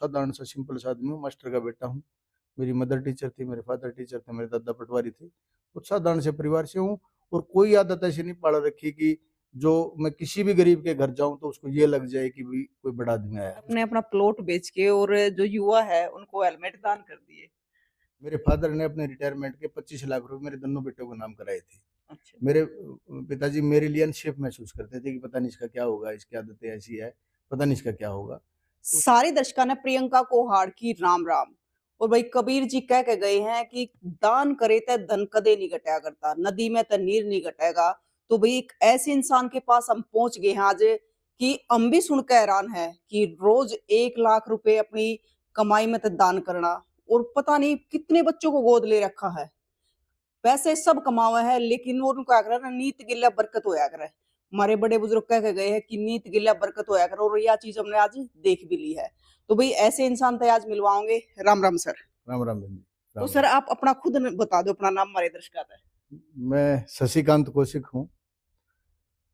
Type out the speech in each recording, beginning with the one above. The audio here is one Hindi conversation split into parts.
साधारण सा सिंपल सा आदमी हूँ, मास्टर का बेटा हूँ। मेरी मदर टीचर थी, मेरे फादर टीचर थे, मेरे दादा पटवारी थे। बहुत साधारण से परिवार से हूँ और कोई आदत ऐसी नहीं पाल रखी कि जो मैं किसी भी गरीब के घर जाऊँ तो उसको ये लग जाए कि भाई कोई बड़ा आदमी आया है। आपने अपना प्लॉट बेच के और जो युवा है उनको हेलमेट दान कर दिए। मेरे फादर ने अपने रिटायरमेंट के 25 लाख रुपए मेरे दोनों बेटों को नाम कराए थे। अच्छा। मेरे पिताजी मेरे लिए अनसेफ महसूस करते थे कि पता नहीं इसका क्या होगा, इसकी आदतें ऐसी है, पता नहीं इसका क्या होगा। तो सारे दर्शकों ने प्रियंका को हार की राम राम। और भाई कबीर जी कह के गए हैं कि दान करे तो धन कदे नहीं घटा करता, नदी में तो नीर नहीं घटेगा। तो भाई एक ऐसे इंसान के पास हम पहुंच गए हैं आज कि हम भी सुनकर हैरान है कि रोज 1 लाख रुपए अपनी कमाई में तो दान करना। और पता नहीं कितने बच्चों को गोद ले रखा है। पैसे सब कमावा है लेकिन वो उनको क्या ना नीत गिल्ला बरकत होया करे। हमारे बड़े बुजुर्ग कह के गए हैं कि नीत गिल्ला बरकत होया करे और यह चीज हमने आज देख भी ली है। तो भाई ऐसे इंसान तो आज मिलवाओगे। राम राम सर। राम राम बहन जी, तो राम सर राम। आप अपना खुद बता दो, अपना नाम हमारे दर्शक है। मैं शशिकांत कौशिक हूँ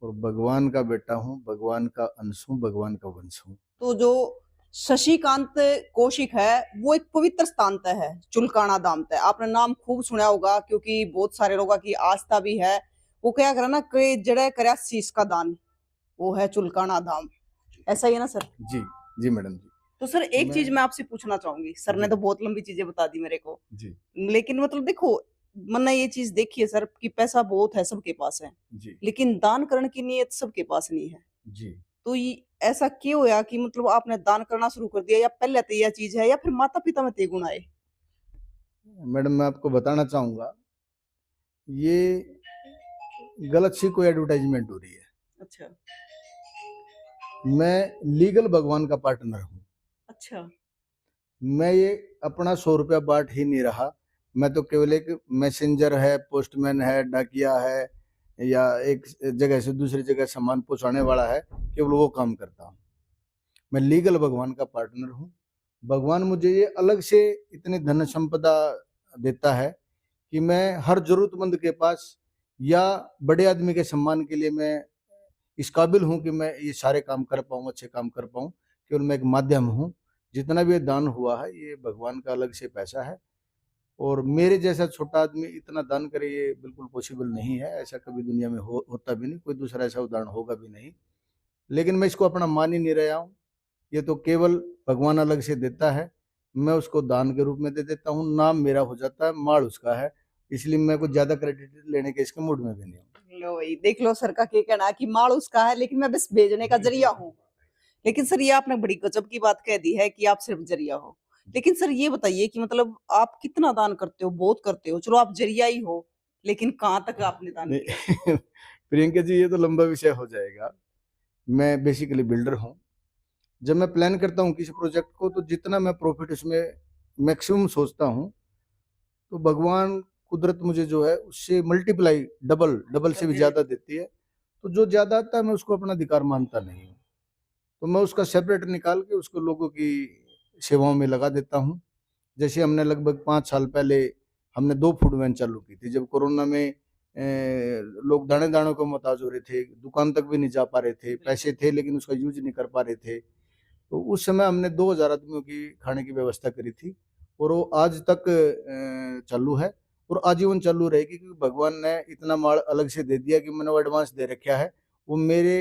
और भगवान का बेटा हूँ, भगवान का अंश हूँ, भगवान का वंश हूँ। तो जो शशिकांत कौशिक है वो एक पवित्र स्थान तय है, चुलकाना धाम तय। आपने नाम खूब सुना होगा क्योंकि बहुत सारे लोगों की आस्था भी है। वो क्या करे ना कि जड़े करे शीश का दान, वो है चुलकाना धाम। ऐसा ही है ना सर? जी, जी मैडम जी। तो सर एक चीज मैं मैं आपसे पूछना चाहूंगी, सर ने जी, तो बहुत लंबी चीजें बता दी मेरे को। जी, लेकिन मतलब देखो, मैंने ये चीज देखी है सर कि पैसा बहुत है सबके पास है, जी, लेकिन दान करने की नीयत सबके पास नहीं है। जी। तो ये ऐसा क्यों होया कि मतलब आपने दान करना शुरू कर दिया, या पहले तो यह चीज है या फिर माता पिता में ते गुण आए? मैडम मैं आपको बताना चाहूँगा, ये गलत सी कोई एडवर्टाइज़मेंट हो रही है। अच्छा। मैं लीगल भगवान का पार्टनर हूँ। अच्छा। मैं ये अपना 100 रुपया बाँट ही नहीं रहा। मैं तो केवल एक मैसेंजर है, पोस्टमैन है, डाकिया है या एक जगह से दूसरी जगह सामान पहुँचाने वाला है, केवल वो काम करता हूँ। मैं लीगल भगवान का पार्टनर हूँ। भगवान मुझे ये अलग से इतनी धन संपदा देता है कि मैं हर ज़रूरतमंद के पास या बड़े आदमी के सम्मान के लिए मैं इस काबिल हूँ कि मैं ये सारे काम कर पाऊँ, अच्छे काम कर पाऊँ। केवल मैं एक माध्यम हूँ। जितना भी ये दान हुआ है, ये भगवान का अलग से पैसा है और मेरे जैसा छोटा आदमी इतना दान करे ये बिल्कुल पॉसिबल नहीं है। ऐसा कभी दुनिया में होता भी नहीं, कोई दूसरा ऐसा उदाहरण होगा भी नहीं। लेकिन मैं इसको अपना मान ही नहीं रहा हूँ। ये तो केवल भगवान अलग से देता है, मैं उसको दान के रूप में दे देता हूँ, नाम मेरा हो जाता है, माल उसका है। इसलिए मैं कुछ ज़्यादा क्रेडिट लेने के इसके मूड में भी नहीं हूँ। लो भाई देख लो, सर का क्या कहना है कि माल उसका है लेकिन मैं बस भेजने का जरिया हूँ। लेकिन सर ये आपने बड़ी गजब की बात कह दी है कि आप सिर्फ जरिया हो। लेकिन सर ये बताइए कि मतलब आप कितना दान करते हो? बहुत करते हो, चलो आप जरिया ही हो, लेकिन कहाँ तक आपने दान किया? नहीं प्रियंका जी, ये तो लंबा विषय हो जाएगा। मैं बेसिकली बिल्डर हूँ। जब मैं प्लान करता हूँ किसी प्रोजेक्ट को तो जितना मैं प्रॉफिट उसमें मैक्सिमम सोचता हूँ, तो भगवान कुदरत मुझे जो है उससे मल्टीप्लाई डबल डबल से भी ज़्यादा देती है। तो जो ज़्यादा आता है मैं उसको अपना अधिकार मानता नहीं हूँ। तो मैं उसका सेपरेट निकाल के उसको लोगों की सेवाओं में लगा देता हूँ। जैसे हमने लगभग 5 साल पहले हमने 2 फूड वैन चालू की थी। जब कोरोना में लोग दाने-दाने को मोहताज हो रहे थे, दुकान तक भी नहीं जा पा रहे थे, पैसे थे लेकिन उसका यूज़ नहीं कर पा रहे थे। तो उस समय हमने 2000 आदमियों की खाने की व्यवस्था करी थी और वो आज तक चालू है और आजीवन चालू रहेगी क्योंकि भगवान ने इतना माल अलग से दे दिया कि मैंने वो एडवांस दे रखा है। वो मेरे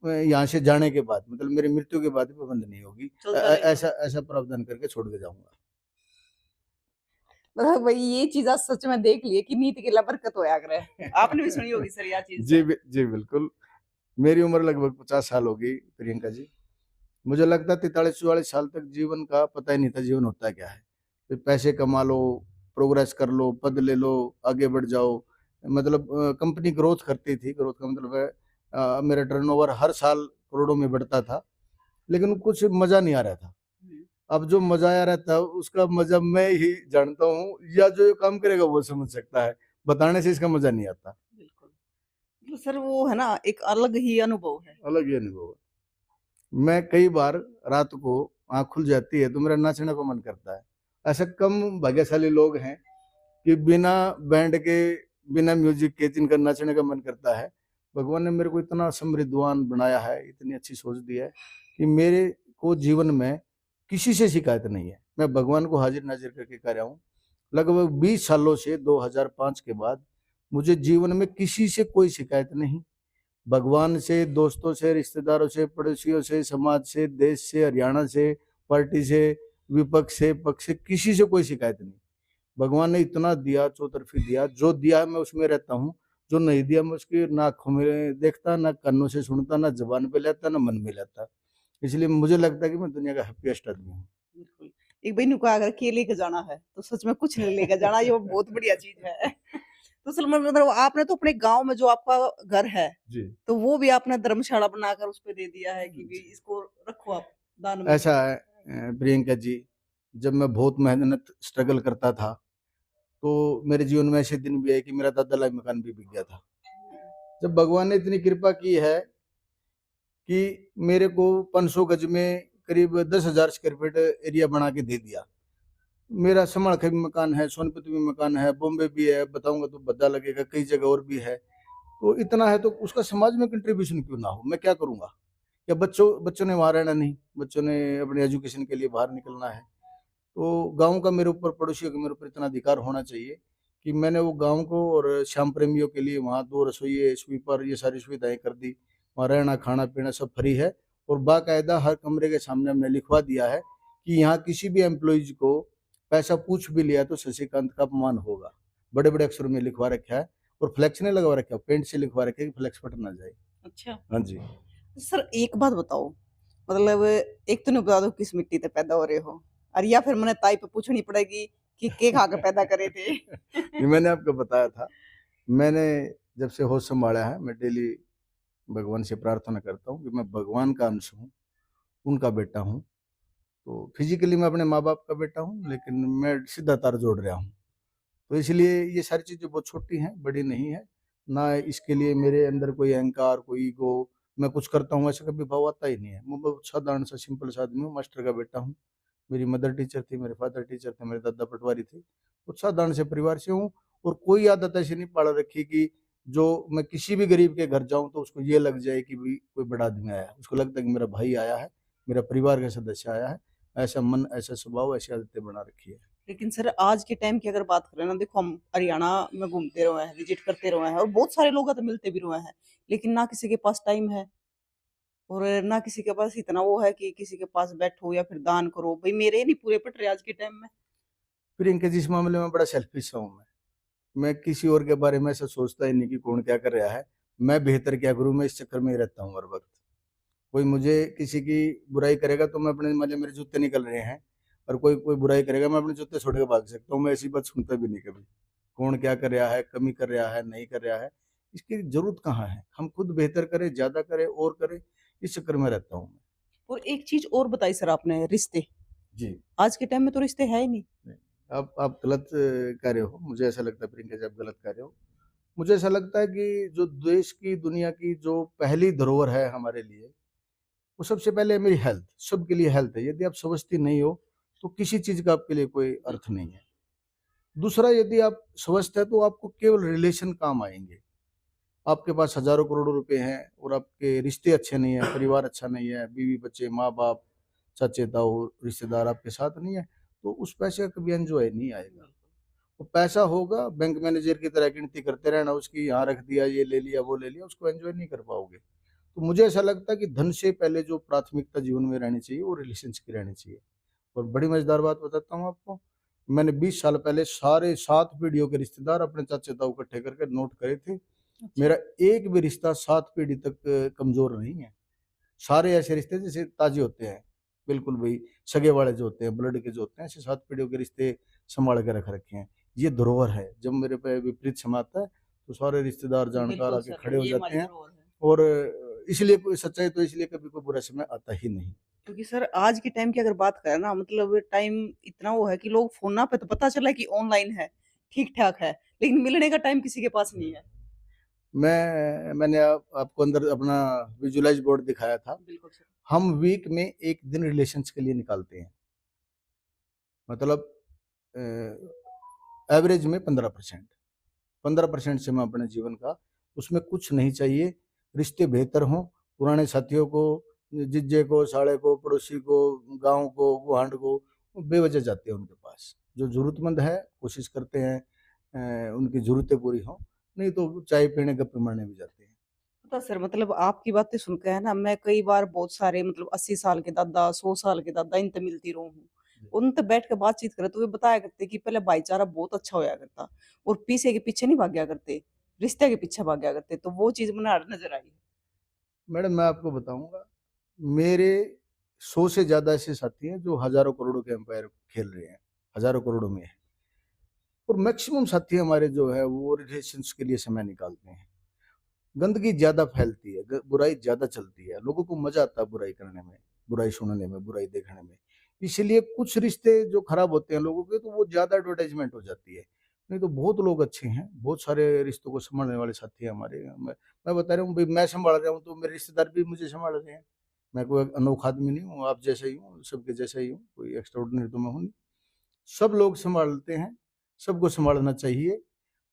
यहाँ से जाने के बाद मतलब मेरी मृत्यु के बाद भी बंद नहीं होगी। चलता रहेगा। ऐसा ऐसा प्रावधान करके छोड़ के जाऊँगा। मतलब भाई ये चीज आज सच में देख लिए कि नीति के बरकत होया करे। आपने भी सुनी होगी सर यह चीज तो। जी बिल्कुल। मेरी उम्र लगभग 50 साल हो गई प्रियंका जी। मुझे लगता है 43-44 साल तक जीवन का पता ही नहीं था जीवन होता क्या है। फिर पैसे कमा लो, प्रोग्रेस कर लो, पद ले लो, आगे बढ़ जाओ। मतलब कंपनी ग्रोथ करती थी, ग्रोथ का मतलब है मेरा टर्नओवर हर साल करोड़ों में बढ़ता था, लेकिन कुछ मज़ा नहीं आ रहा था। अब जो मज़ा आ रहा था उसका मज़ा मैं ही जानता हूँ या जो ये काम करेगा वो समझ सकता है। बताने से इसका मज़ा नहीं आता। बिल्कुल। तो सर वो है ना एक अलग ही अनुभव है। अलग ही अनुभव है। मैं कई बार रात को आँख खुल जाती है तो मेरा नाचने को मन करता है। ऐसे कम भाग्यशाली लोग हैं कि बिना बैंड के, बिना म्यूजिक के जिनका नाचने का मन करता है। भगवान ने मेरे को इतना समृद्धवान बनाया है, इतनी अच्छी सोच दी है कि मेरे को जीवन में किसी से शिकायत नहीं है। मैं भगवान को हाजिर नाजिर करके कह रहा हूँ, लगभग 20 सालों से 2005 के बाद मुझे जीवन में किसी से कोई शिकायत नहीं। भगवान से, दोस्तों से, रिश्तेदारों से, पड़ोसियों से, समाज से, देश से, हरियाणा से, पार्टी से, विपक्ष से, पक्ष से, किसी से कोई शिकायत नहीं। भगवान ने इतना दिया, चौतरफी दिया, जो दिया है मैं उसमें रहता हूँ, जो नहीं दिया मैं उसकी ना आँखों में देखता, ना कानों से सुनता, ना ज़ुबान पे लेता, ना मन में लेता। इसलिए मुझे लगता है कि मैं दुनिया का हैप्पीएस्ट आदमी हूँ। बिल्कुल। एक बहन को अगर अकेले लेके जाना है, तो सच में कुछ नहीं लेके जाना, ये बहुत बढ़िया चीज़ है। तो असल में मतलब आपने तो अपने गाँव में जो आपका घर है, जी। तो वो भी आपने धर्मशाला बनाकर उसपे दे दिया है कि भी इसको रखो आप दान में। ऐसा है प्रियंका जी, जब मैं बहुत मेहनत स्ट्रगल करता था, तो मेरे जीवन में ऐसे दिन भी आए कि मेरा दादा मकान भी बिक गया था। जब भगवान ने इतनी कृपा की है कि मेरे को 500 गज में करीब 10,000 स्क्वायर फीट एरिया बना के दे दिया। मेरा समाल भी मकान है, सोनपत भी मकान है, बॉम्बे भी है, बताऊंगा तो भद्दा लगेगा, कई जगह और भी है। तो इतना है तो उसका समाज में कंट्रीब्यूशन क्यों ना हो? मैं क्या करूंगा? या बच्चों बच्चों ने वहां रहना नहीं, बच्चों ने अपने एजुकेशन के लिए बाहर निकलना है। तो गाँव का मेरे ऊपर, पड़ोसियों का मेरे ऊपर इतना अधिकार होना चाहिए कि मैंने वो गाँव को और श्याम प्रेमियों के लिए वहाँ 2 रसोइये, स्वीपर, ये सारी सुविधाएँ कर दी। वहाँ रहना, खाना-पीना सब फ्री है और बाकायदा हर कमरे के सामने हमने लिखवा दिया है कि यहाँ किसी भी एम्प्लॉइज़ को पैसा पूछ भी लिया तो शशिकांत का अपमान होगा। बड़े-बड़े अक्षरों में लिखवा रखा है और फ्लेक्स नहीं लगवा रखा है, पेंट से लिखवा रखा है कि फ्लेक्स फट ना जाए। अच्छा। हाँ जी। सर एक बात बताओ, मतलब एक तो नहीं बता दो किस मिट्टी से पैदा हो रहे हो और या फिर मैंने ताई पे पूछनी पड़ेगी कि के खा के पैदा करे थे। ये मैंने आपको बताया था। मैंने जब से होश संभाला है, मैं डेली भगवान से प्रार्थना करता हूँ कि मैं भगवान का अंश हूँ, उनका बेटा हूँ। तो फिज़िकली मैं अपने माँ-बाप का बेटा हूँ, लेकिन मैं सीधा तार जोड़ रहा हूँ। तो इसलिए ये सारी चीज़ें बहुत छोटी हैं, बड़ी नहीं है। ना इसके लिए मेरे अंदर कोई अहंकार, कोई ईगो, मैं कुछ करता हूँ ऐसा कभी भाव आता ही नहीं है। मैं बहुत साधारण सा सिंपल सा आदमी हूँ, मास्टर का बेटा हूँ। मेरी मदर टीचर थी, मेरे फादर टीचर थे, मेरे दादा पटवारी थे। बहुत साधारण से परिवार से हूँ और कोई आदत ऐसी नहीं पाल रखी कि जो मैं किसी भी गरीब के घर जाऊँ तो उसको ये लग जाए कि भाई कोई बड़ा आदमी आया है। उसको लगता है कि मेरा भाई आया है, मेरा परिवार का सदस्य आया है। ऐसा मन, ऐसा स्वभाव, ऐसी आदतें बना रखी है। लेकिन सर आज के टाइम की अगर बात करें ना, देखो हम हरियाणा में घूमते रहे हैं, विजिट करते रहे हैं और बहुत सारे लोग तो मिलते भी रहे हैं, लेकिन ना किसी के पास टाइम है और ना किसी के पास इतना वो है कि किसी के पास बैठो या फिर दान करो। भाई मेरे नहीं पूरे पट रहे आज के टाइम में। प्रियंका जी, इस मामले में बड़ा सेल्फिश हूँ मैं। मैं किसी और के बारे में ऐसा सोचता ही नहीं कि कौन क्या कर रहा है। मैं बेहतर क्या करूँ, मैं इस चक्कर में ही रहता हूँ हर वक़्त। कोई मुझे किसी की बुराई करेगा तो मैं अपने, मान लिया मेरे जूते निकल रहे हैं और कोई कोई बुराई करेगा, मैं अपने जूते छोड़ के भाग सकता हूँ। मैं ऐसी बात सुनता भी नहीं कभी। कौन क्या कर रहा है, कमी कर रहा है, नहीं कर रहा है, इसकी ज़रूरत कहाँ है? हम खुद बेहतर करें, ज़्यादा करें और करें, इस चक्कर में रहता हूँ मैं। और एक चीज और बताई सर आपने, रिश्ते जी। आज के टाइम में तो रिश्ते है ही नहीं। नहीं, आप गलत कह रहे हो। मुझे ऐसा लगता है प्रियंका जी, आप गलत कह रहे हो। मुझे ऐसा लगता है कि जो देश की, दुनिया की जो पहली धरोहर है हमारे लिए, वो सबसे पहले है मेरी हेल्थ। सबके लिए हेल्थ है। यदि आप स्वस्थ ही नहीं हो, तो किसी चीज़ का आपके लिए कोई अर्थ नहीं है। दूसरा, यदि आप स्वस्थ हैं, तो आपको केवल रिलेशन काम आएँगे। आपके पास हज़ारों करोड़ों रुपए हैं और आपके रिश्ते अच्छे नहीं हैं, परिवार अच्छा नहीं है, बीवी-बच्चे, माँ-बाप, चाचे-ताऊ, रिश्तेदार आपके साथ नहीं है, तो उस पैसे का कभी एन्जॉय नहीं आएगा। वो पैसा होगा, बैंक मैनेजर की तरह गिनती करते रहना उसकी, यहाँ रख दिया, ये ले लिया, वो ले लिया, उसको एन्जॉय नहीं कर पाओगे। तो मुझे ऐसा लगता है कि धन से पहले जो प्राथमिकता जीवन में रहनी चाहिए, वो रिलेशंस की रहनी चाहिए। और बड़ी मज़ेदार बात बताता हूँ आपको, मैंने 20 साल पहले सारे 7 पीढ़ियों के रिश्तेदार अपने चाचा-ताऊ इकट्ठे करके नोट करे थे। अच्छा। मेरा एक भी रिश्ता 7 पीढ़ी तक कमज़ोर नहीं है। सारे ऐसे रिश्ते जैसे ताज़े होते हैं, बिल्कुल वही सगे वाले जो होते हैं, ब्लड के जो होते हैं, ऐसे 7 पीढ़ियों के रिश्ते सँभाल के रख रखे हैं। ये धरोहर है। जब मेरे पे विपरीत समय आता है, तो सारे रिश्तेदार जानकार बिल्कुल आके सर, खड़े हो ये जाते हमारी हैं धरोहर है। और इसलिए कोई सच्चाई, तो इसलिए कभी कोई बुरा समय आता ही नहीं। क्योंकि सर आज के टाइम की अगर बात करें ना, मतलब टाइम इतना वो है कि लोग फ़ोन पे तो पता चला है कि ऑनलाइन है, ठीक-ठाक है, लेकिन मिलने का टाइम किसी के पास नहीं है। मैंने आपको अंदर अपना विजुअलाइज़ बोर्ड दिखाया था। बिल्कुल सर। हम वीक में 1 दिन रिलेशंस के लिए निकालते हैं। मतलब एवरेज में 15%। 15% से मैं अपने जीवन का, उसमें कुछ नहीं चाहिए। रिश्ते बेहतर हों, पुराने साथियों को जिज्जे को, साले को, पड़ोसी को, गाँव को, गुआंढ को, वो बेवजह जाते हैं उनके पास। जो ज़रूरतमंद है कोशिश करते हैं उनकी ज़रूरतें पूरी हों, नहीं तो चाय पीने, गप्पे मारने भी जाते हैं। पता सर मतलब आपकी बातें सुन के है ना मैं कई बार बहुत सारे मतलब 80 साल के दादा, 100 साल के दादा इनसे मिलती रहूँ हूँ। जी। उनसे बैठ के बातचीत करे तो वे बताया करते कि पहले भाईचारा बहुत अच्छा होया करता और पैसे के पीछे नहीं भागया करते, रिश्ते के पीछे भागया करते। तो वो चीज़ मुझे नज़र आई। मैडम मैं आपको बताऊँगा, मेरे 100 से ज़्यादा ऐसे साथी हैं जो हज़ारों करोड़ों के एम्पायर खेल रहे हैं, हज़ारों करोड़ों में हैं। और मैक्सिमम साथी हमारे जो है वो रिलेशंस के लिए समय निकालते हैं। गंदगी ज़्यादा फैलती है, बुराई ज़्यादा चलती है, लोगों को मज़ा आता है बुराई करने में, बुराई सुनने में, बुराई देखने में। इसीलिए कुछ रिश्ते जो खराब होते हैं लोगों के तो वो ज़्यादा एडवर्टाइज़मेंट हो जाती है। नहीं तो बहुत लोग अच्छे हैं, बहुत सारे रिश्तों को सँभालने वाले साथी हैं हमारे। मैं बता रहा हूँ भई मैं सँभाल रहा हूँ तो मेरे रिश्तेदार भी मुझे सँभाल रहे हैं। मैं कोई अनोखा आदमी नहीं हूँ, आप जैसा ही हूँ, सबके जैसा ही हूँ, कोई एक्स्ट्राऑर्डिनरी तो मैं हूँ नहीं। सब लोग सँभालते हैं, सबको सँभालना चाहिए।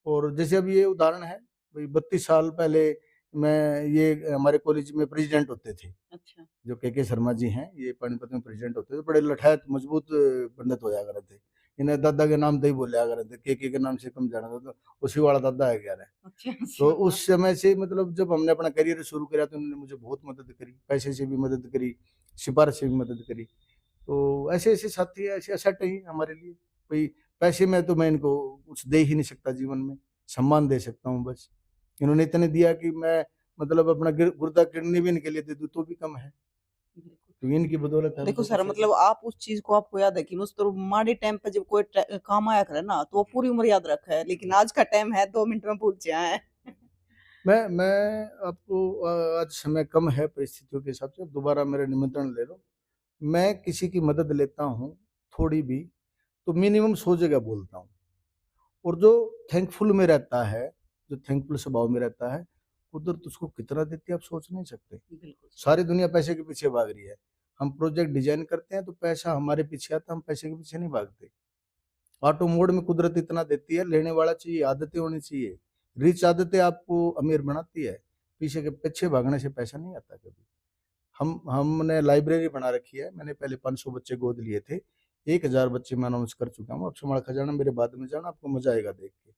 और जैसे अभी ये उदाहरण है, वही 32 साल पहले मैं ये हमारे कॉलेज में प्रेज़िडेंट होते थे, अच्छा। जो के शर्मा जी हैं, ये पानीपत में प्रेज़िडेंट होते थे, बड़े लठायत मज़बूत पंडित होया करते थे। इन्हें दादा के नाम पे ही बोल्या करते थे, के नाम से कम जानता था, तो उसी वाला दादा है कह रहे। अच्छा, तो अच्छा। उस समय से मतलब जब हमने अपना करियर शुरू करा तो उन्होंने मुझे बहुत मदद करी, पैसे से भी मदद करी, सिफ़ारिश से भी मदद करी। तो ऐसे-ऐसे साथी ऐसे एसेट ही हमारे लिए। कोई पैसे में तो मैं इनको कुछ दे ही नहीं सकता जीवन में, सम्मान दे सकता हूँ बस। इन्होंने इतने दिया कि मैं मतलब अपना गुर्दा किडनी भी इनके लिए दे दूँ तो भी कम है। बिल्कुल। तो इनकी बदौलत हम देखो तो सर कुछ ऐसे। मतलब आप उस चीज़ को आपको याद है कि उस तो माड़े टाइम पे जब कोई काम आया करे ना तो वो पूरी उम्र याद रखा है लेकिन आज का टाइम है 2 मिनट में भूल जाए हैं। मैं आपको आज समय कम है परिस्थितियों के हिसाब से, दोबारा मेरा निमंत्रण ले लो। मैं किसी की मदद लेता हूँ, थोड़ी भी, तो मिनिमम 100 जगह बोलता हूँ। और जो थैंकफुल में रहता है, जो थैंकफुल स्वभाव में रहता है, कुदरत उसको कितना देती है आप सोच नहीं सकते। बिल्कुल सही। सारी दुनिया पैसे के पीछे भाग रही है। हम प्रोजेक्ट डिज़ाइन करते हैं तो पैसा हमारे पीछे आता है, हम पैसे के पीछे नहीं भागते। ऑटो मोड में कुदरत इतना देती है, लेने वाला चाहिए, आदतें होनी चाहिए। रिच आदतें आपको अमीर बनाती है, पीछे के पीछे भागने से पैसा नहीं आता कभी। हमने लाइब्रेरी बना रखी है, मैंने पहले 500 बच्चे गोद लिए थे, 1000 बच्चे मैं अनाउंस कर चुका हूँ, अब संभाल खजाना मेरे बाद में जाना, आपको मज़ा आएगा देख के।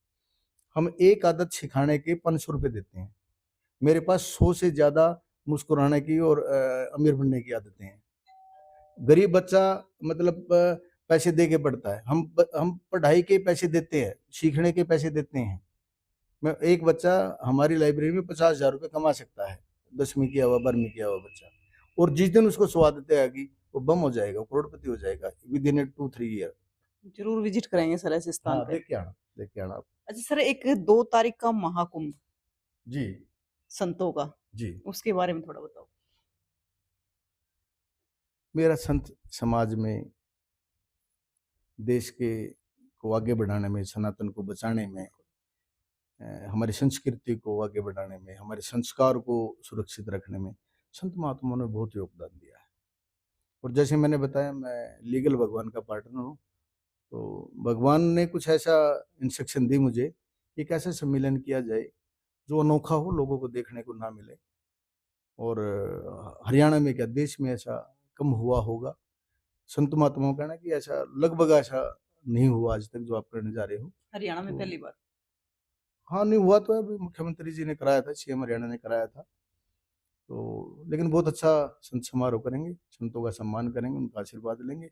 हम एक आदत सिखाने के ₹500 देते हैं। मेरे पास 100 से ज़्यादा मुस्कुराने की और अमीर बनने की आदतें हैं। गरीब बच्चा मतलब पैसे दे के पढ़ता है, हम पढ़ाई के पैसे देते हैं, सीखने के पैसे देते हैं। मैं एक बच्चा हमारी लाइब्रेरी में ₹50,000 कमा सकता है, 10वीं किया हुआ, 12वीं किया हुआ बच्चा। और जिस दिन उसको सो आदतें आ गई, वो बम हो जाएगा, वो करोड़पति हो जाएगा विदिन 2-3 ईयर। ज़रूर विज़िट करेंगे सर ऐसे स्थान हाँ, पे। देख के आना आप। अच्छा सर एक 2 तारीख का महाकुंभ जी, संतों का, जी। उसके बारे में थोड़ा बताओ? मेरा संत समाज में देश के को आगे बढ़ाने में, सनातन को बचाने में, हमारी संस्कृति को आगे बढ़ाने में, हमारे संस्कार को सुरक्षित रखने में संत महात्माओं ने बहुत योगदान दिया है। और जैसे मैंने बताया मैं लीगल भगवान का पार्टनर हूँ, तो भगवान ने कुछ ऐसा इंस्ट्रक्शन दी मुझे कि एक ऐसा सम्मेलन किया जाए जो अनोखा हो, लोगों को देखने को ना मिले। और हरियाणा में क्या देश में ऐसा कम हुआ होगा। संत महात्माओं का कहना है कि ऐसा लगभग ऐसा नहीं हुआ आज तक जो आप करने जा रहे हो। हरियाणा में तो पहली बार। हाँ, नहीं हुआ तो है, अभी मुख्यमंत्री जी ने कराया था, सीएम हरियाणा ने कराया था। तो लेकिन बहुत अच्छा संत समारोह करेंगे, संतों का सम्मान करेंगे, उनका आशीर्वाद लेंगे,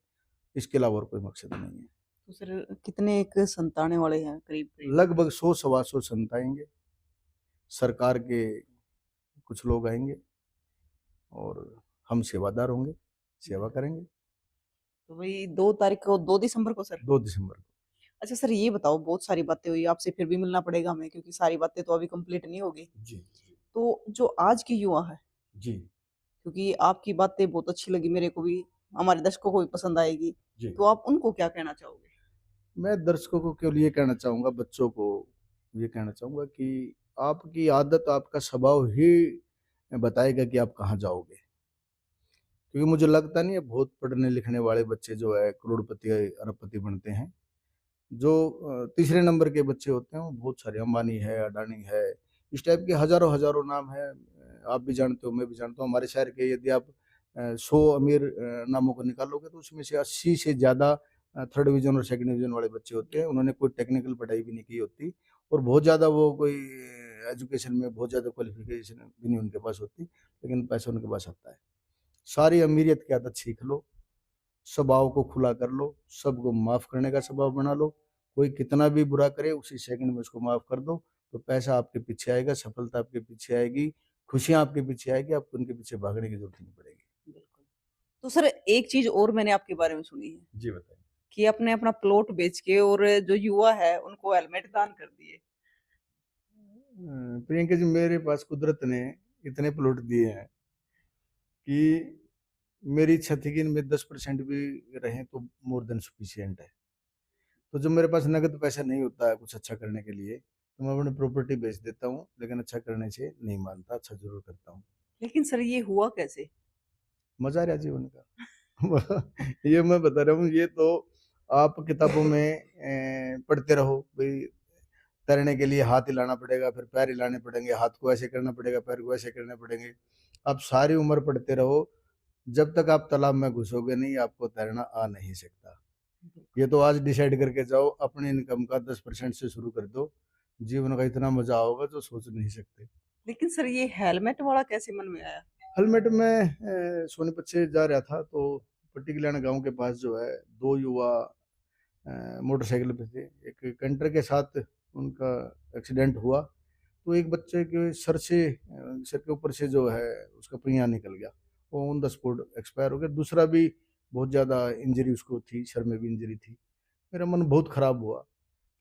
इसके अलावा और कोई मकसद नहीं है। तो सर कितने एक संत आने वाले हैं करीब-करीब? लगभग 100 सवा 100 संत आएँगे, सरकार के कुछ लोग आएँगे और हम सेवादार होंगे, सेवा करेंगे। तो वही 2 तारीख को 2 दिसंबर को सर? 2 दिसंबर को। अच्छा सर ये बताओ बहुत सारी बातें हुई, आपसे फिर भी मिलना पड़ेगा हमें क्योंकि सारी बातें तो अभी कंप्लीट नहीं होगी। जी, तो जो आज की युवा है, जी, क्योंकि आपकी बातें बहुत अच्छी लगी मेरे को भी, हमारे दर्शकों को भी पसंद आएगी, जी। तो आप उनको क्या कहना चाहोगे? मैं दर्शकों को केवल ये कहना चाहूँगा, बच्चों को ये कहना चाहूँगा कि आपकी आदत, आपका स्वभाव ही बताएगा कि आप कहाँ जाओगे। क्योंकि मुझे लगता नहीं है बहुत पढ़ने लिखने वाले बच्चे जो है करोड़पति, अरबपति बनते हैं। जो तीसरे नंबर के बच्चे होते हैं वो बहुत सारे अंबानी है, अडानी है, इस टाइप के हज़ारों-हज़ारों नाम हैं। आप भी जानते हो, मैं भी जानता हूँ। हमारे शहर के यदि आप 100 अमीर नामों को निकालोगे तो उसमें से 80 से ज़्यादा थर्ड डिवीज़न और सेकंड डिवीज़न वाले बच्चे होते हैं। उन्होंने कोई टेक्निकल पढ़ाई भी नहीं की होती और बहुत ज़्यादा वो कोई एजुकेशन में बहुत ज़्यादा क्वालिफ़िकेशन भी नहीं उनके पास होती, लेकिन पैसा उनके पास आता है। सारी अमीरियत की आदत सीख लो, स्वभाव को खुला कर लो, सबको माफ़ करने का स्वभाव बना लो। कोई कितना भी बुरा करे उसी सेकंड में उसको माफ़ कर दो, तो पैसा आपके पीछे आएगा, सफलता आपके पीछे आएगी, खुशियाँ आपके पीछे आएगी, आपको उनके पीछे भागने की ज़रूरत नहीं पड़ेगी। बिल्कुल। तो सर एक चीज़ और मैंने आपके बारे में सुनी है जी बताइए। कि आपने अपना प्लॉट बेच के और जो युवा है उनको हेलमेट दान कर दिए। प्रियंका जी मेरे पास कुदरत ने इतने प्लॉट दिए हैं कि मेरी इच्छा थी कि इनमें 10% भी रहें तो मोर देन सफिशिएंट है। तो जब मेरे पास नगद पैसा नहीं होता है कुछ अच्छा करने के लिए, तो मैं अपनी प्रॉपर्टी बेच देता हूँ, लेकिन अच्छा करने से नहीं मानता, अच्छा ज़रूर करता हूँ। लेकिन सर ये हुआ कैसे? मज़ा आ रहा है जीवन का। ये मैं बता रहा हूँ, ये तो आप किताबों में पढ़ते रहो भई तैरने के लिए हाथ हिलाना पड़ेगा, फिर पैर हिलाने पड़ेंगे, हाथ को ऐसे करना पड़ेगा, पैर को ऐसे करने पड़ेंगे। आप सारी उम्र पढ़ते रहो, जब तक आप तालाब में घुसोगे नहीं, आपको तैरना आ नहीं सकता। ये तो आज डिसाइड करके जाओ, अपनी इनकम का 10% से शुरू कर दो, जीवन का इतना मज़ा आओगा जो सोच नहीं सकते। लेकिन सर ये हेलमेट वाला कैसे मन में आया? हेलमेट में सोनीपत से जा रहा था तो पट्टीकलाना गाँव के पास जो है 2 युवा मोटरसाइकिल पे थे। एक कंटर के साथ उनका एक्सीडेंट हुआ, तो एक बच्चे के सर के ऊपर से जो है उसका पहिया निकल गया। वो ऑन द स्पॉट एक्सपायर हो गया। दूसरा भी बहुत ज़्यादा इंजरी उसको थी, सर में भी इंजरी थी। मेरा मन बहुत ख़राब हुआ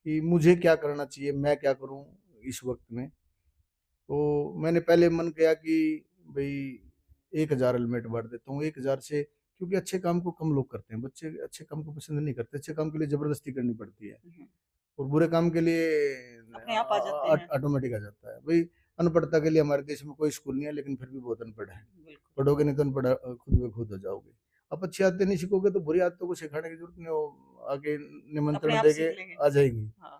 कि मुझे क्या करना चाहिए, मैं क्या करूँ इस वक़्त में? तो मैंने पहले मन किया कि भई 1000 हेलमेट बाँट देता हूँ, 1000 से क्योंकि अच्छे काम को कम लोग करते हैं, बच्चे अच्छे काम को पसंद नहीं करते, अच्छे काम के लिए ज़बरदस्ती करनी पड़ती है हुँ, और बुरे काम के लिए अपने आप आ जाते हैं। ऑटोमेटिक आ जाता है। भई अनपढ़ता के लिए हमारे देश में कोई स्कूल नहीं है, लेकिन फिर भी बहुत अनपढ़ हैं। बिल्कुल, पढ़ोगे नहीं तो अनपढ़ खुद ब खुद हो जाओगे। आप अच्छी आदतें नहीं सीखोगे तो बुरी आदतों को सिखाने की ज़रूरत नहीं, वो आगे अपने निमंत्रण आप देके सीख लेंगे। आ जाएँगी। हाँ,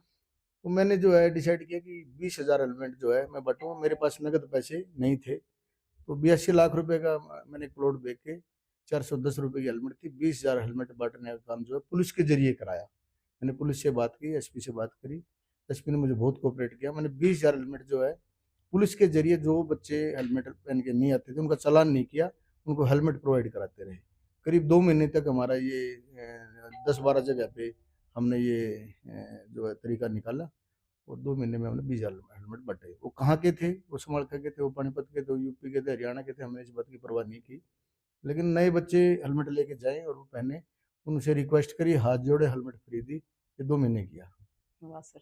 तो मैंने जो है डिसाइड किया कि 20,000 हेलमेट जो है मैं बाँटूँगा, मेरे पास नकद पैसे नहीं थे। तो 82 लाख रुपए का मैंने एक प्लॉट बेच के 410 रुपए की हेलमेट थी, 20,000 हेलमेट बाँटने का काम जो है पुलिस के ज़रिए कराया। मैंने पुलिस से बात की, एसपी से बात करी, एसपी ने मुझे बहुत कोऑपरेट किया। मैंने 20,000 हेलमेट जो है पुलिस के ज़रिए जो बच्चे हेलमेट पहन के नहीं आते थे, उनका चालान नहीं किया, उनको हेलमेट प्रोवाइड कराते रहे। करीब 2 महीने तक हमारा ये 10-12 जगह पे हमने ये जो है तरीका निकाला और 2 महीने में हमने 20,000 हेलमेट बँटे। वो कहाँ के थे? वो समालखा के थे, वो पानीपत के थे, वो यूपी के थे, हरियाणा के थे, हमने इस बात की परवाह नहीं की। लेकिन नए बच्चे हेलमेट लेके जाएँ और वो पहने, उनसे रिक्वेस्ट करी, हाथ जोड़े, हेलमेट फ्री दी। ये 2 महीने किया। वाह सर!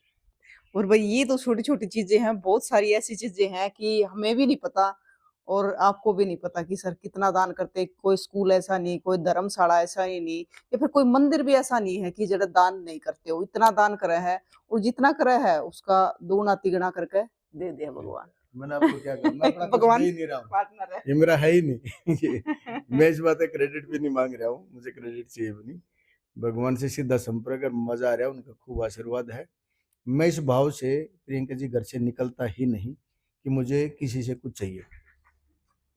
और भाई ये तो छोटी-छोटी चीज़ें हैं, बहुत सारी ऐसी चीज़ें हैं कि हमें भी नहीं पता और आपको भी नहीं पता कि सर कितना दान करते। कोई स्कूल ऐसा नहीं, कोई धर्मशाला ऐसा ही नहीं या फिर कोई मंदिर भी ऐसा नहीं है कि जेड़ा दान नहीं करते हो। इतना दान करे है और जितना करे है उसका दुगुना-तिगुना करके दे दिया जी। भगवान। मैंने आपको क्या कहा, मैं अपना कुछ दे भगवान ही नहीं रहा हूँ। पार्टनर है। ये मेरा है ही नहीं। ये मैं इस बात का क्रेडिट भी नहीं माँग रहा हूँ, मुझे क्रेडिट चाहिए भी नहीं। भगवान से सीधा संपर्क है, मज़ा आ रहा है, उनका खूब आशीर्वाद है। मैं इस भाव से प्रियंका जी घर से निकलता ही नहीं कि मुझे किसी से कुछ चाहिए।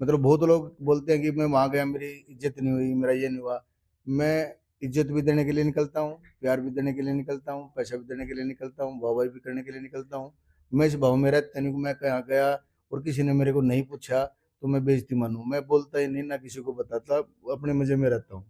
मतलब बहुत लोग बोलते हैं कि मैं वहाँ गया मेरी इज़्ज़त नहीं हुई, मेरा ये नहीं हुआ। मैं इज़्ज़त भी देने के लिए निकलता हूँ, प्यार भी देने के लिए निकलता हूँ, पैसा भी देने के लिए निकलता हूँ, वाह-वाही भी करने के लिए निकलता हूँ। मैं इस भाव में रहता नहीं कि मैं कहाँ गया और किसी ने मेरे को नहीं पूछा तो मैं बेइज़्ज़ती मानूँ। मैं बोलता ही नहीं, ना किसी को बताता, अपने मज़े में रहता हूँ।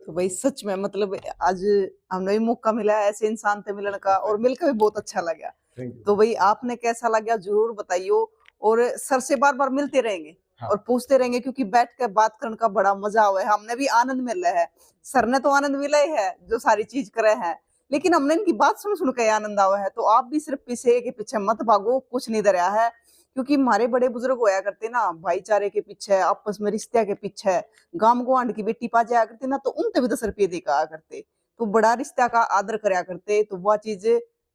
तो भाई सच में मतलब आज हमें भी मौका मिला है ऐसे इंसान से मिलने का और मिलकर भी बहुत अच्छा लगा। Thank you. तो भाई आपने कैसा लगा ज़रूर बताइयो और सर से बार-बार मिलते रहेंगे हाँ। और पूछते रहेंगे क्योंकि बैठ के बात करने का बड़ा मज़ा आवे है। हमने भी आनंद मिला है। सर ने तो आनंद मिला ही है जो सारी चीज़ करे हैं। लेकिन हमने इनकी बात सुन-सुन के आनंद आवा है। तो आप भी सिर्फ पीछे के पीछे मत भागो, कुछ नहीं दरिया है। क्योंकि हमारे बड़े बुजुर्ग होया करते ना भाईचारे के पीछे, आपस में रिश्ते के पीछे, गाम-गुआंढ की बेटी पा जाया करते ना तो उनते भी 10 रुपये दे के आया करते। तो बड़ा रिश्ता का आदर करया करते। तो वह चीज़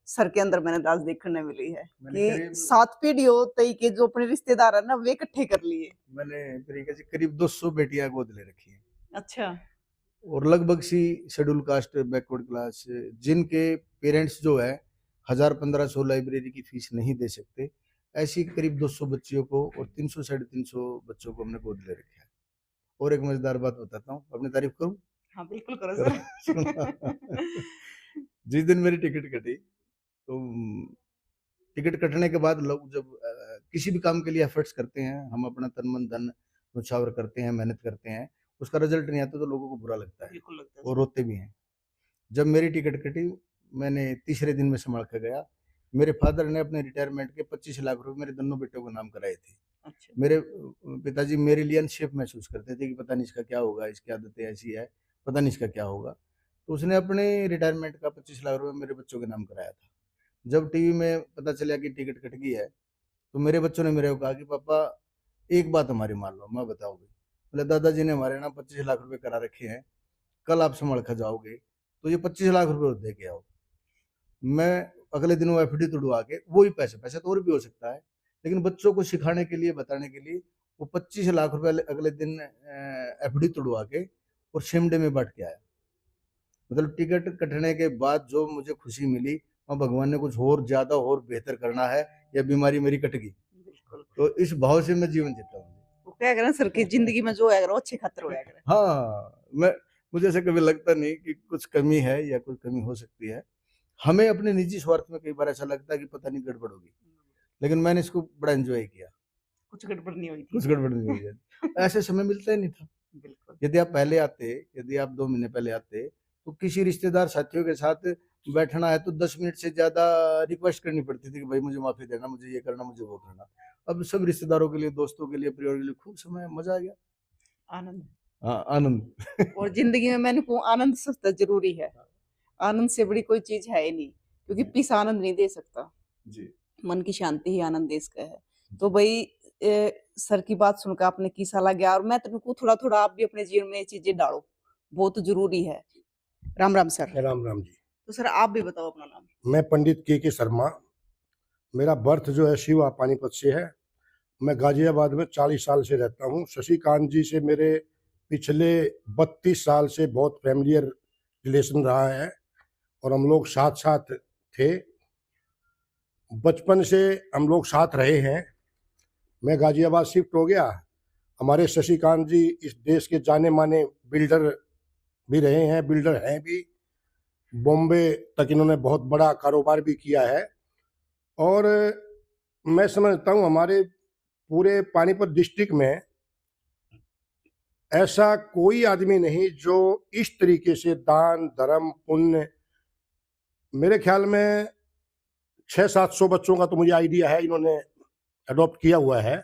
सर के अंदर मैंने आज देखने मिली है मैंने कि करीब 7 पीढ़ियों तई के जो अपने रिश्तेदार है ना वे इकट्ठे कर लिए। मैंने प्रियंका जी करीब 200 बेटियाँ गोद ले रखी हैं। अच्छा। और लगभग सी शेड्यूल कास्ट बैकवर्ड क्लास जिनके पेरेंट्स जो है 1000-1500 लाइब्रेरी की फीस नहीं दे सकते, ऐसी करीब 200 बच्चियों को और 300 साढ़े 300 बच्चों को हमने गोद ले रखा है। और एक मजेदार बात बताता हूँ, अपनी तारीफ करूँ? हाँ, बिल्कुल करो करो। सर। जिस दिन मेरी टिकट कटी, तो टिकट कटने के बाद लोग जब किसी भी काम के लिए एफर्ट्स करते हैं, हम अपना तन मन धन न्यौछावर करते हैं, मेहनत करते हैं, उसका रिजल्ट नहीं आता तो लोगों को बुरा लगता है बिल्कुल लगता है और सर। रोते भी हैं। जब मेरी टिकट कटी, मैंने तीसरे दिन में संभाल के गया। मेरे फादर ने अपने रिटायरमेंट के 25 लाख रुपए मेरे दोनों बेटों को नाम कराए थे। अच्छा, मेरे पिताजी मेरे लिए अनसेफ महसूस करते थे कि पता नहीं इसका क्या होगा, इसकी आदतें ऐसी है, पता नहीं इसका क्या होगा। तो उसने अपने रिटायरमेंट का 25 लाख रुपए मेरे बच्चों के नाम कराया था। जब टीवी में पता चला कि टिकट कट गई है, तो मेरे बच्चों ने मेरे को कहा कि पापा एक बात हमारी मान लो। मैं बताओ भाई? बोले दादाजी ने हमारे ना 25 लाख रुपए करा रखे हैं, कल आप संभल कर जाओगे तो ये 25 लाख रुपए दे के आओ। मैं अगले दिन वो एफडी तुड़वा के वही पैसे, पैसे तो और भी हो सकता है, लेकिन बच्चों को सिखाने के लिए, बताने के लिए वो 25 लाख रुपए अगले दिन एफडी तुड़वा के और शिमडे में बांट के आया। मतलब टिकट कटने के बाद जो मुझे खुशी मिली, और भगवान ने कुछ और ज्यादा और बेहतर करना है, या बीमारी मेरी कट गई, बिल्कुल। तो इस भाव से मैं जीवन जीता हूँ। वो क्या करें सर कि जिंदगी में जो है वो अच्छे खतर होया करे। हाँ, मुझे ऐसा कभी लगता नहीं कि कुछ कमी है या कोई कमी हो सकती है। हमें अपने निजी स्वार्थ में कई बार ऐसा लगता है कि पता नहीं गड़बड़ होगी, लेकिन मैंने इसको बड़ा एंजॉय किया। कुछ गड़बड़ नहीं हुई थी। कुछ गड़बड़ नहीं हुई है। ऐसे समय मिलता ही नहीं था। बिल्कुल। यदि आप पहले आते, यदि आप 2 महीने पहले आते, तो किसी रिश्तेदार साथियों के साथ बैठना है तो 10 मिनट से ज़्यादा रिक्वेस्ट करनी पड़ती थी कि भाई मुझे माफ़ी देना, मुझे ये करना, मुझे वो करना। अब सब रिश्तेदारों के लिए, दोस्तों के लिए, परिवार के लिए खूब समय, मज़ा आ गया। आनंद। हाँ, आनंद। और जिंदगी में मैंने कहूँ आनंद सबसे जरूरी है। आनंद से बड़ी कोई चीज है ही नहीं, क्योंकि पीस आनंद नहीं दे सकता। जी। मन की शांति ही आनंद देश का है। तो भाई सर की बात सुनकर आपने किसा लग गया, और मैं तुमको थोड़ा थोड़ा आप भी अपने जीवन में ये चीजें डालो, बहुत जरूरी है। राम राम सर। राम राम जी। तो सर आप भी बताओ अपना नाम। मैं पंडित के शर्मा, मेरा बर्थ जो है शिवा पानीपत से है। मैं गाजियाबाद में 40 साल से रहता हूँ। शशिकांत जी से मेरे पिछले 32 साल से बहुत फैमिलियर रिलेशन रहा है और हम लोग साथ साथ थे, बचपन से हम लोग साथ रहे हैं। मैं गाजियाबाद शिफ्ट हो गया। हमारे शशिकांत जी इस देश के जाने माने बिल्डर भी रहे हैं, बिल्डर हैं भी। बॉम्बे तक इन्होंने बहुत बड़ा कारोबार भी किया है और मैं समझता हूँ हमारे पूरे पानीपत डिस्ट्रिक्ट में ऐसा कोई आदमी नहीं जो इस तरीके से दान धर्म पुण्य, मेरे ख्याल में 600-700 बच्चों का तो मुझे आइडिया है इन्होंने अडॉप्ट किया हुआ है,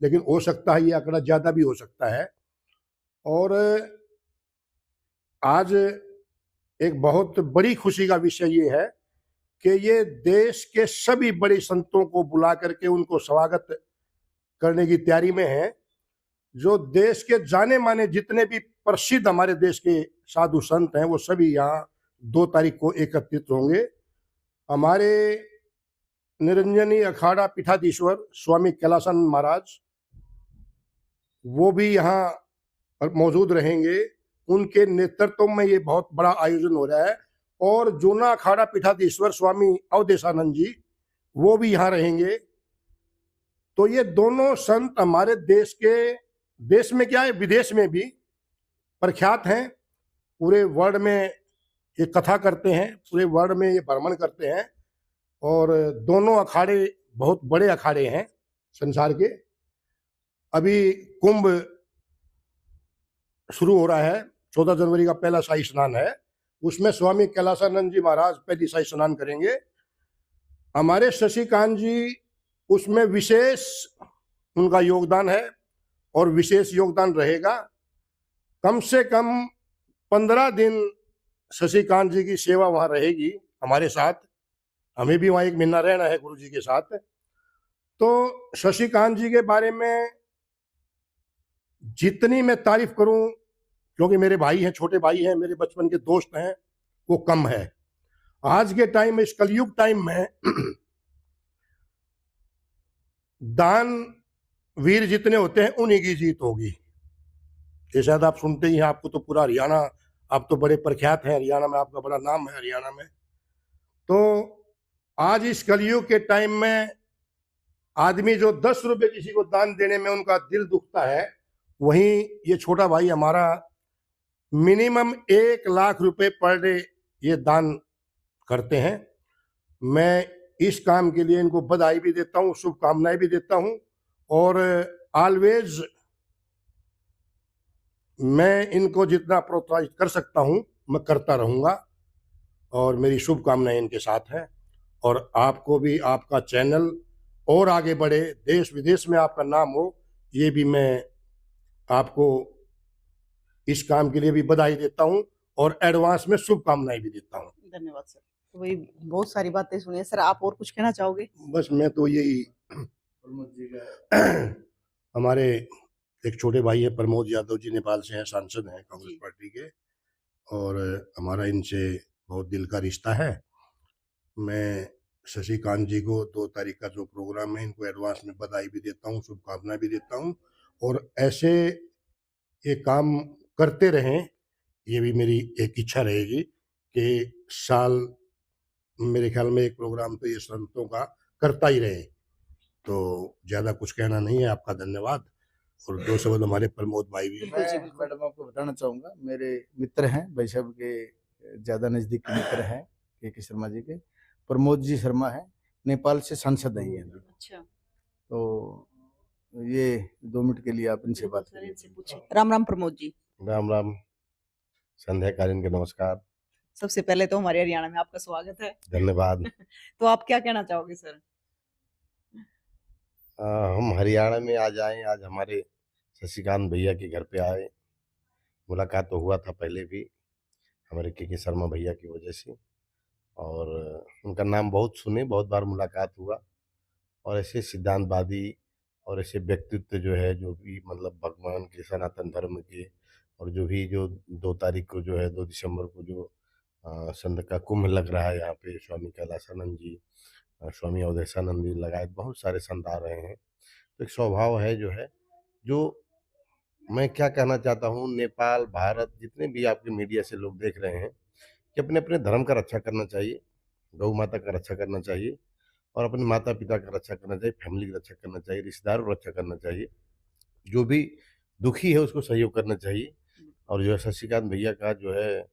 लेकिन हो सकता है ये आंकड़ा ज़्यादा भी हो सकता है। और आज एक बहुत बड़ी खुशी का विषय ये है कि ये देश के सभी बड़े संतों को बुला करके उनको स्वागत करने की तैयारी में है। जो देश के जाने माने जितने भी प्रसिद्ध हमारे देश के साधु संत हैं वो सभी यहाँ 2 तारीख को एकत्रित होंगे। हमारे निरंजनी अखाड़ा पीठाधीश्वर स्वामी कैलासानंद महाराज वो भी यहाँ मौजूद रहेंगे। उनके नेतृत्व में ये बहुत बड़ा आयोजन हो रहा है। और जूना अखाड़ा पीठाधीश्वर स्वामी अवधेशानंद जी वो भी यहाँ रहेंगे। तो ये दोनों संत हमारे देश में क्या है, विदेश में भी प्रख्यात हैं। पूरे वर्ल्ड में ये कथा करते हैं, पूरे वर्ल्ड में ये भ्रमण करते हैं और दोनों अखाड़े बहुत बड़े अखाड़े हैं संसार के। अभी कुंभ शुरू हो रहा है, 14 जनवरी का पहला शाही स्नान है, उसमें स्वामी कैलासानंद जी महाराज पहली शाही स्नान करेंगे। हमारे शशिकांत जी उसमें विशेष उनका योगदान है और विशेष योगदान रहेगा। कम से कम 15 दिन शशिकांत जी की सेवा वहां रहेगी हमारे साथ। हमें भी वहां 1 महीना रहना है गुरु जी के साथ। तो शशिकांत जी के बारे में जितनी मैं तारीफ करूं, क्योंकि मेरे भाई हैं, छोटे भाई हैं, मेरे बचपन के दोस्त हैं, वो कम है। आज के टाइम में, इस कलयुग टाइम में दान वीर जितने होते हैं उन्हीं की जीत होगी। ये शायद आप सुनते ही हैं, आपको तो पूरा हरियाणा, आप तो बड़े प्रख्यात हैं हरियाणा में, आपका बड़ा नाम है हरियाणा में। तो आज इस कलयुग के टाइम में आदमी जो 10 रुपए किसी को दान देने में उनका दिल दुखता है, वहीं ये छोटा भाई हमारा मिनिमम 1 लाख रुपए पर डे ये दान करते हैं। मैं इस काम के लिए इनको बधाई भी देता हूँ, शुभकामनाएं भी देता हूँ, और ऑलवेज मैं इनको जितना प्रोत्साहित कर सकता हूँ मैं करता रहूँगा, और मेरी शुभकामनाएं इनके साथ हैं। और आपको भी आपका चैनल और आगे बढ़े, देश विदेश में आपका नाम हो, ये भी मैं आपको इस काम के लिए भी बधाई देता हूँ और एडवांस में शुभकामनाएं भी देता हूँ। धन्यवाद सर। तो भाई बहुत सारी बातें सुनी है सर, आप और कुछ कहना चाहोगे? बस मैं तो यही प्रमोद जी का हमारे एक छोटे भाई है प्रमोद यादव जी, नेपाल से हैं, सांसद हैं कांग्रेस जी। पार्टी के, और हमारा इनसे बहुत दिल का रिश्ता है। मैं शशिकांत जी को 2 तारीख का जो प्रोग्राम है, इनको एडवांस में बधाई भी देता हूँ, शुभकामनाएं भी देता हूँ, और ऐसे ये काम करते रहें, ये भी मेरी एक इच्छा रहेगी कि साल मेरे ख्याल में एक प्रोग्राम तो ये संतों का करता ही रहे। तो ज़्यादा कुछ कहना नहीं है, आपका धन्यवाद। और 2 शब्द हमारे प्रमोद भाई भी बिल्कुल जी, मैं बिल्कुल। मैडम आपको बताना चाहूँगा, मेरे मित्र हैं, भाई साहब के ज़्यादा नज़दीकी मित्र हैं के शर्मा जी के। प्रमोद जी शर्मा हैं, नेपाल से सांसद हैं ये अभी। अच्छा, तो ये 2 मिनट के लिए आप इनसे बिल्कुल बात सर, करिए। इनसे पूछिए। राम राम प्रमोद जी। राम राम, संध्याकालीन के नमस्कार, सबसे पहले तो हमारे हरियाणा में आपका स्वागत है। धन्यवाद। तो आप क्या कहना चाहोगे सर? हम हरियाणा में आज आए, आज हमारे शशिकांत भैया के घर पे आए। मुलाकात तो हुआ था पहले भी हमारे के शर्मा भैया की वजह से, और उनका नाम बहुत सुने, बहुत बार मुलाकात हुआ। और ऐसे सिद्धांतवादी और ऐसे व्यक्तित्व जो है, जो भी मतलब भगवान के सनातन धर्म के, और जो भी जो 2 तारीख को जो है 2 दिसंबर को जो संत का कुंभ लग रहा है यहाँ पे, स्वामी कैलासानंद जी, स्वामी अवधेशानंद जी लगायत बहुत सारे संत आ रहे हैं। तो एक स्वभाव है जो है, जो मैं क्या कहना चाहता हूँ, नेपाल, भारत, जितने भी आपके मीडिया से लोग देख रहे हैं, कि अपने अपने धर्म का रक्षा करना चाहिए, गौ माता का रक्षा करना चाहिए, और अपने माता पिता का रक्षा करना चाहिए, फैमिली की रक्षा करना चाहिए, रिश्तेदारों की रक्षा करना चाहिए, जो भी दुखी है उसको सहयोग करना चाहिए। और जो है शशिकांत भैया का जो है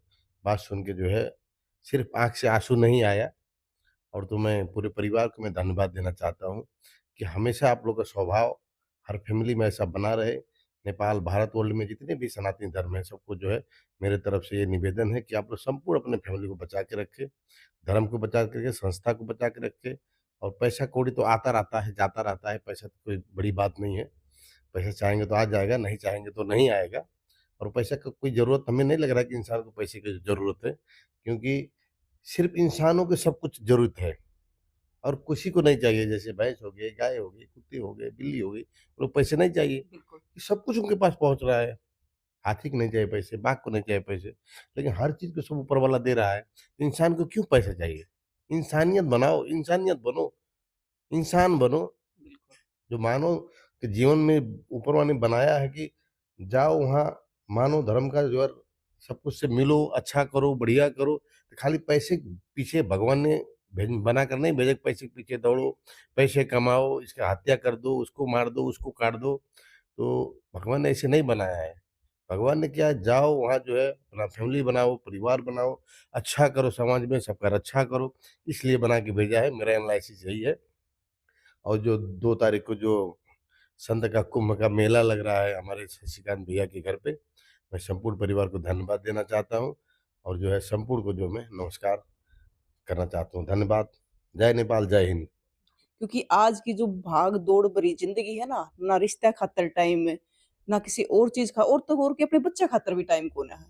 बात सुन के जो है सिर्फ आंख से आंसू नहीं आया, और तो मैं पूरे परिवार को मैं धन्यवाद देना चाहता हूँ कि हमेशा आप लोग का स्वभाव हर फैमिली में ऐसा बना रहे। नेपाल, भारत वर्ल्ड में जितने भी सनातनी धर्म है, सबको जो है मेरे तरफ से ये निवेदन है कि आप लोग संपूर्ण अपने फैमिली को बचा के रखें, धर्म को बचा के रखें, संस्था को बचा के रखें। और पैसा कौड़ी तो आता रहता है, जाता रहता है, पैसा तो कोई बड़ी बात नहीं है। पैसा चाहेंगे तो आ जाएगा, नहीं चाहेंगे तो नहीं आएगा। और पैसा का कोई ज़रूरत हमें नहीं लग रहा है कि इंसान को पैसे की ज़रूरत है, क्योंकि सिर्फ़ इंसानों को सब कुछ ज़रूरत है, और किसी को नहीं चाहिए। जैसे भैंस हो गई, गाय हो गई, कुत्ते हो गए, बिल्ली हो गई, वो लोग पैसे नहीं चाहिए, बिल्कुल। ये सब कुछ उनके पास पहुँच रहा है। हाथी को नहीं चाहिए पैसे, बाघ को नहीं चाहिए पैसे, लेकिन हर चीज़ को सब ऊपर वाला दे रहा है। इंसान को क्यों पैसा चाहिए? इंसानियत बनाओ, इंसानियत बनो, इंसान बनो। बिल्कुल। जो मानव के जीवन में ऊपर वाले ने बनाया है कि जाओ वहाँ मानव धर्म का जो है सब कुछ से मिलो, अच्छा करो, बढ़िया करो। तो खाली पैसे के पीछे भगवान ने बना कर नहीं भेजा कि पैसे के पीछे दौड़ो, पैसे कमाओ, इसका हत्या कर दो, उसको मार दो, उसको काट दो। तो भगवान ने ऐसे नहीं बनाया है। भगवान ने क्या है, जाओ वहाँ जो है अपना फैमिली बनाओ, परिवार बनाओ, अच्छा करो, समाज में सबका रक्षा करो, इसलिए बना के भेजा है। मेरा एनालिसिस यही है। और जो 2 तारीख को जो संत का कुंभ का मेला लग रहा है हमारे शशिकांत भैया के घर पे, मैं संपूर्ण परिवार को धन्यवाद देना चाहता हूँ, और जो है संपूर्ण को जो मैं नमस्कार करना चाहता हूँ। धन्यवाद। जय नेपाल, जय हिंद। क्योंकि आज की जो भाग दौड़ भरी जिंदगी है ना रिश्ता खातर टाइम है, ना किसी और चीज का, और तो और के अपने बच्चे खातर भी टाइम को ना है।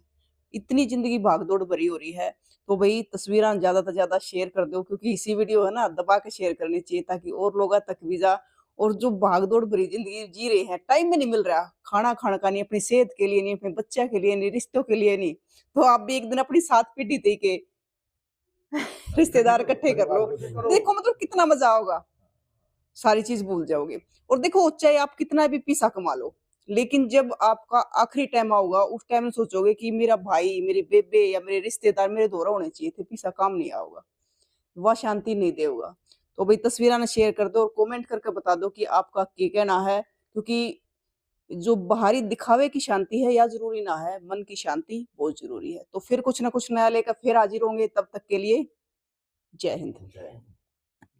इतनी जिंदगी भाग दौड़ भरी हो रही है। तो भाई तस्वीरें ज्यादा से ज्यादा शेयर कर दो, क्योंकि इसी वीडियो है ना दबा के शेयर करनी चाहिए, ताकि और लोग तक भी जा। और जो भाग दौड़ भरी जिंदगी जी रहे हैं, टाइम में नहीं मिल रहा खाना खाने का, नहीं अपनी सेहत के लिए, नहीं अपने बच्चे के लिए, नहीं रिश्तों के लिए, नहीं। तो आप भी एक दिन अपनी 7 पीढ़ी दे के रिश्तेदार इकट्ठे कर लो, देखो मतलब कितना मजा होगा। सारी चीज भूल जाओगे। और देखो चाहे आप कितना भी पैसा कमा लो, लेकिन जब आपका आखिरी टाइम आऊगा, उस टाइम में सोचोगे कि मेरा भाई, मेरे बेबे या मेरे रिश्तेदार मेरे दोरा होने चाहिए थे, पैसा काम नहीं आऊगा, वह शांति नहीं देगा। तो भाई तस्वीरें शेयर कर दो और कमेंट करके बता दो कि आपका क्या कहना है, क्योंकि जो बाहरी दिखावे की शांति है या ज़रूरी ना है, मन की शांति बहुत ज़रूरी है। तो फिर कुछ ना कुछ नया लेकर फिर हाज़िर होंगे, तब तक के लिए जय हिंद।